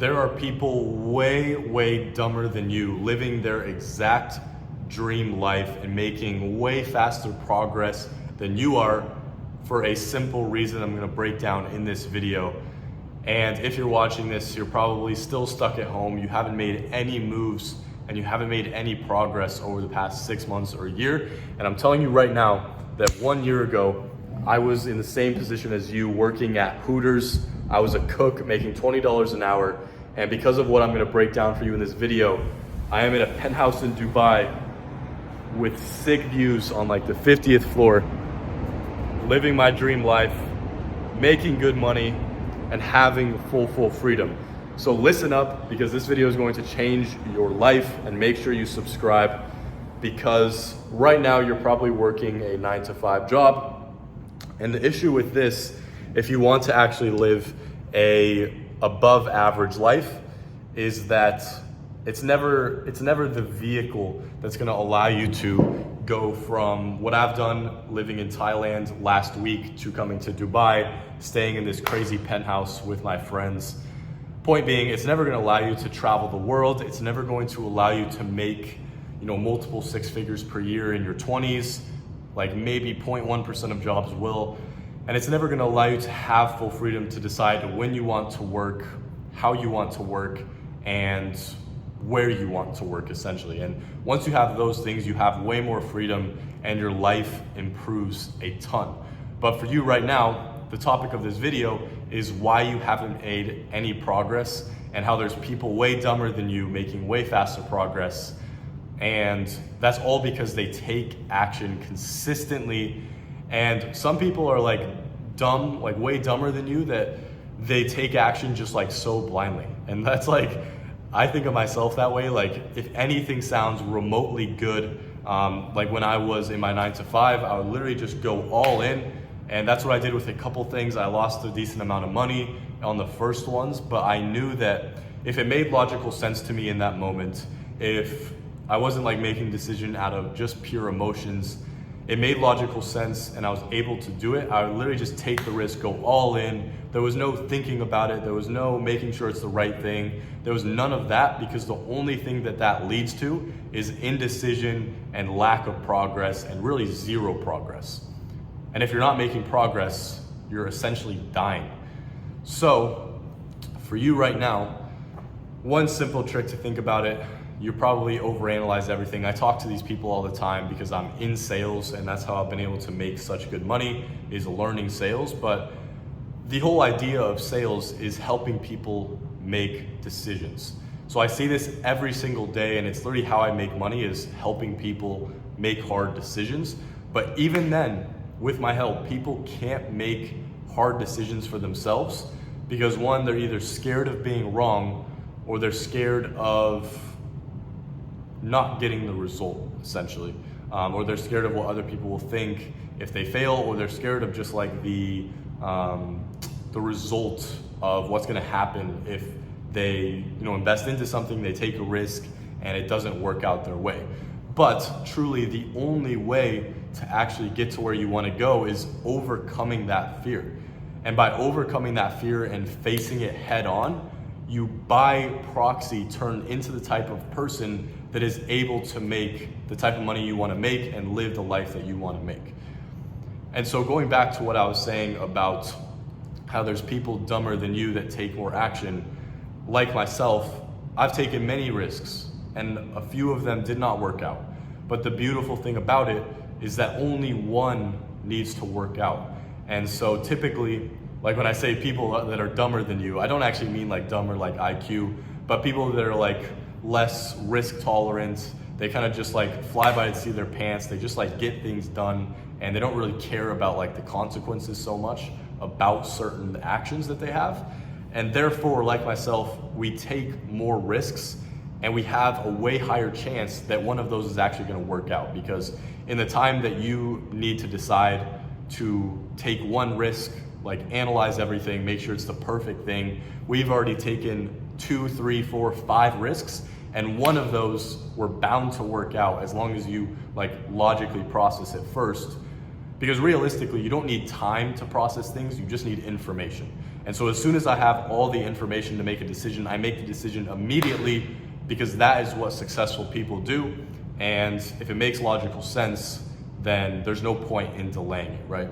there are people way dumber than you living their exact dream life and making way faster progress than you are for a simple reason I'm gonna break down in this video. And if you're watching this, you're probably still stuck at home, you haven't made any moves and you haven't made any progress over the past 6 months or a year. And I'm telling you right now that 1 year ago, I was in the same position as you, working at Hooters. I was a cook making $20 an hour. And because of what I'm gonna break down for you in this video, I am in a penthouse in Dubai with sick views on like the 50th floor, living my dream life, making good money, and having full freedom. So listen up, because this video is going to change your life, and make sure you subscribe, because right now you're probably working a 9-to-5 job. And the issue with this, if you want to actually live a above average life, is that it's never the vehicle that's gonna allow you to go from what I've done living in Thailand last week to coming to Dubai, staying in this crazy penthouse with my friends. Point being, it's never gonna allow you to travel the world. It's never going to allow you to make, multiple 6 figures per year in your 20s, like maybe 0.1% of jobs will. And it's never gonna allow you to have full freedom to decide when you want to work, how you want to work, and where you want to work, essentially. And once you have those things, you have way more freedom and your life improves a ton. But for you right now, the topic of this video is why you haven't made any progress, and how there's people way dumber than you making way faster progress. And that's all because they take action consistently. And some people are like dumb, like way dumber than you, that they take action just like so blindly. And that's like, I think of myself that way. Like if anything sounds remotely good, like when I was in my 9-to-5, I would literally just go all in. And that's what I did with a couple things. I lost a decent amount of money on the first ones, but I knew that if it made logical sense to me in that moment, if I wasn't like making decision out of just pure emotions, it made logical sense and I was able to do it, I would literally just take the risk, go all in. There was no thinking about it. There was no making sure it's the right thing. There was none of that, because the only thing that leads to is indecision and lack of progress, and really zero progress. And if you're not making progress, you're essentially dying. So for you right now, one simple trick to think about it, you probably overanalyze everything. I talk to these people all the time because I'm in sales, and that's how I've been able to make such good money, is learning sales. But the whole idea of sales is helping people make decisions. So I see this every single day, and it's literally how I make money, is helping people make hard decisions. But even then, with my help, people can't make hard decisions for themselves, because one, they're either scared of being wrong, or they're scared of not getting the result, essentially. Or they're scared of what other people will think if they fail, or they're scared of just like the result of what's gonna happen if they invest into something, they take a risk, and it doesn't work out their way. But truly, the only way to actually get to where you wanna go is overcoming that fear. And by overcoming that fear and facing it head on, you by proxy turn into the type of person that is able to make the type of money you wanna make and live the life that you wanna make. And so going back to what I was saying about how there's people dumber than you that take more action, like myself, I've taken many risks, and a few of them did not work out. But the beautiful thing about it is that only one needs to work out. And so typically, like when I say people that are dumber than you, I don't actually mean like dumber like IQ, but people that are like less risk tolerant. They kind of just like fly by the seat of their pants. They just like get things done, and they don't really care about like the consequences so much about certain actions that they have. And therefore, like myself, we take more risks, and we have a way higher chance that one of those is actually gonna work out, because in the time that you need to decide to take one risk, like analyze everything, make sure it's the perfect thing, we've already taken 2, 3, 4, 5 risks, and one of those were bound to work out as long as you like logically process it first. Because realistically, you don't need time to process things, you just need information. And so as soon as I have all the information to make a decision, I make the decision immediately, because that is what successful people do. And if it makes logical sense, then there's no point in delaying it, right?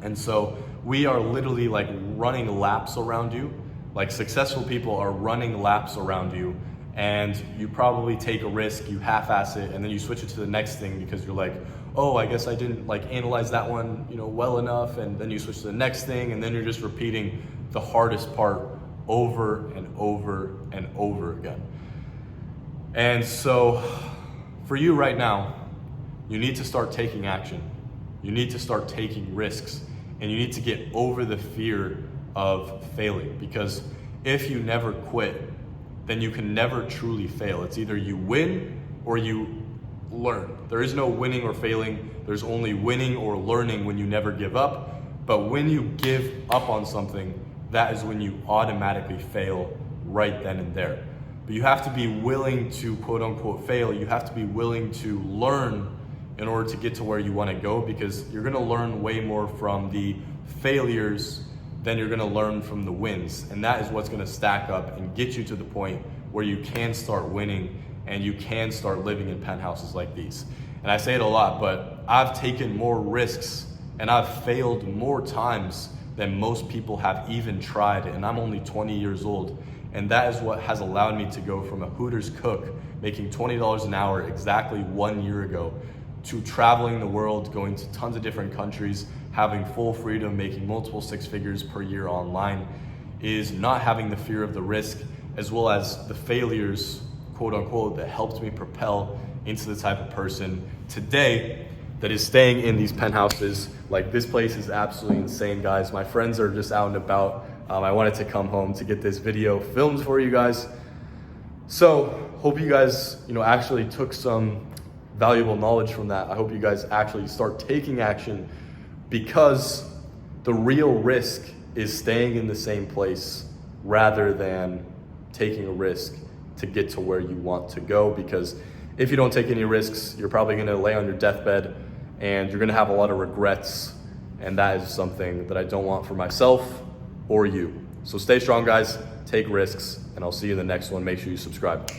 And so we are literally like running laps around you. Like successful people are running laps around you, and you probably take a risk, you half-ass it, and then you switch it to the next thing because you're like, oh, I guess I didn't like analyze that one, well enough, and then you switch to the next thing, and then you're just repeating the hardest part over and over and over again. And so for you right now, you need to start taking action. You need to start taking risks, and you need to get over the fear of failing, because if you never quit, then you can never truly fail. It's either you win or you learn. There is no winning or failing. There's only winning or learning when you never give up. But when you give up on something, that is when you automatically fail right then and there. But you have to be willing to quote unquote fail. You have to be willing to learn in order to get to where you want to go, because you're going to learn way more from the failures than you're going to learn from the wins. And that is what's going to stack up and get you to the point where you can start winning and you can start living in penthouses like these. And I say it a lot, but I've taken more risks and I've failed more times than most people have even tried. And I'm only 20 years old. And that is what has allowed me to go from a Hooters cook making $20 an hour exactly 1 year ago to traveling the world, going to tons of different countries, having full freedom, making multiple six figures per year online, is not having the fear of the risk, as well as the failures, quote unquote, that helped me propel into the type of person today that is staying in these penthouses. Like, this place is absolutely insane, guys. My friends are just out and about. I wanted to come home to get this video filmed for you guys. So hope you guys, actually took some valuable knowledge from that. I hope you guys actually start taking action, because the real risk is staying in the same place rather than taking a risk to get to where you want to go. Because if you don't take any risks, you're probably going to lay on your deathbed and you're going to have a lot of regrets. And that is something that I don't want for myself or you. So stay strong, guys, take risks, and I'll see you in the next one. Make sure you subscribe.